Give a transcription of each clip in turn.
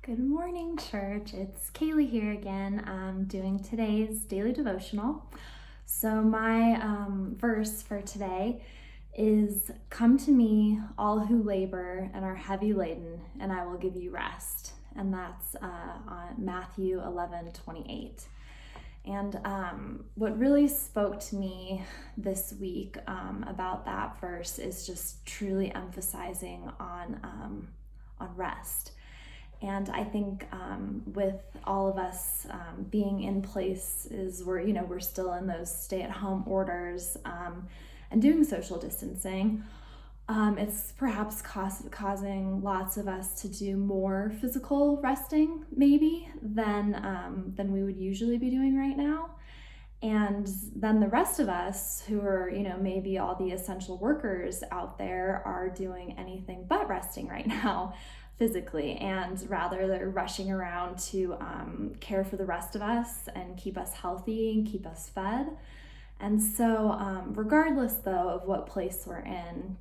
Good morning, church. It's Kaylee here again, doing today's daily devotional. So, my verse for today is "Come to me, all who labor and are heavy laden, and I will give you rest." And that's on Matthew 11:28. And what really spoke to me this week about that verse is just truly emphasizing on rest. And I think with all of us being in places where, we're still in those stay-at-home orders and doing social distancing, it's perhaps causing lots of us to do more physical resting, maybe, than we would usually be doing right now. And then the rest of us who are, maybe all the essential workers out there are doing anything but resting right now physically, and rather they're rushing around to care for the rest of us and keep us healthy and keep us fed. And so regardless though of what place we're in,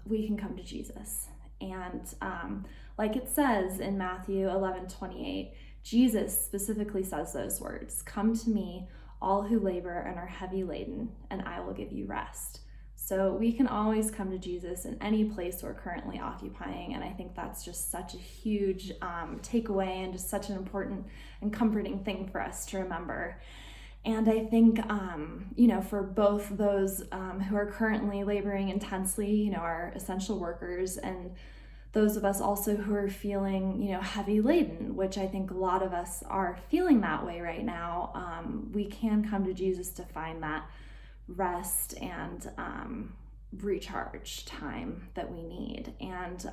we can come to Jesus. And like it says in Matthew 11:28, Jesus specifically says those words, "Come to me, all who labor and are heavy laden, and I will give you rest." So we can always come to Jesus in any place we're currently occupying. And I think that's just such a huge takeaway and just such an important and comforting thing for us to remember. And I think, for both those who are currently laboring intensely, our essential workers, and those of us also who are feeling, heavy laden, which I think a lot of us are feeling that way right now, we can come to Jesus to find that rest and recharge time that we need. And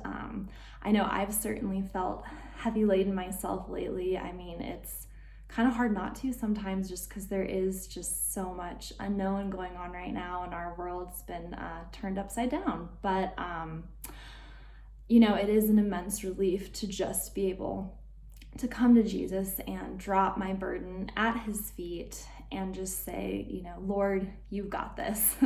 I know I've certainly felt heavy laden myself lately. I mean, it's kind of hard not to sometimes, just because there is just so much unknown going on right now, and our world's been turned upside down. But it is an immense relief to just be able to come to Jesus and drop my burden at his feet and just say, Lord, you've got this.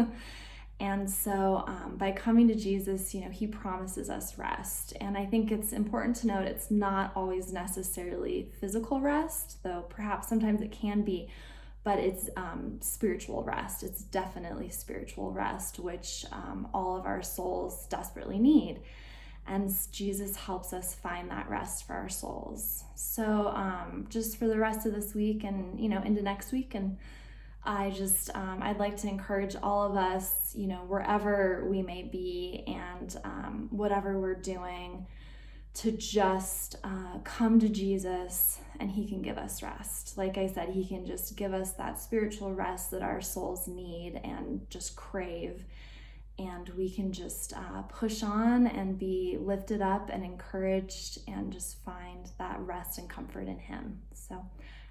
And so by coming to Jesus, he promises us rest. And I think it's important to note it's not always necessarily physical rest, though perhaps sometimes it can be, but it's spiritual rest. It's definitely spiritual rest, which all of our souls desperately need. And Jesus helps us find that rest for our souls. So just for the rest of this week and, into next week, and I'd like to encourage all of us, wherever we may be and whatever we're doing, to just come to Jesus, and he can give us rest. Like I said, he can just give us that spiritual rest that our souls need and just crave. And we can just push on and be lifted up and encouraged and just find that rest and comfort in him. So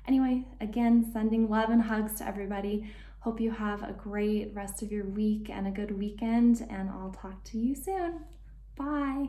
anyway, again, sending love and hugs to everybody. Hope you have a great rest of your week and a good weekend, and I'll talk to you soon. Bye.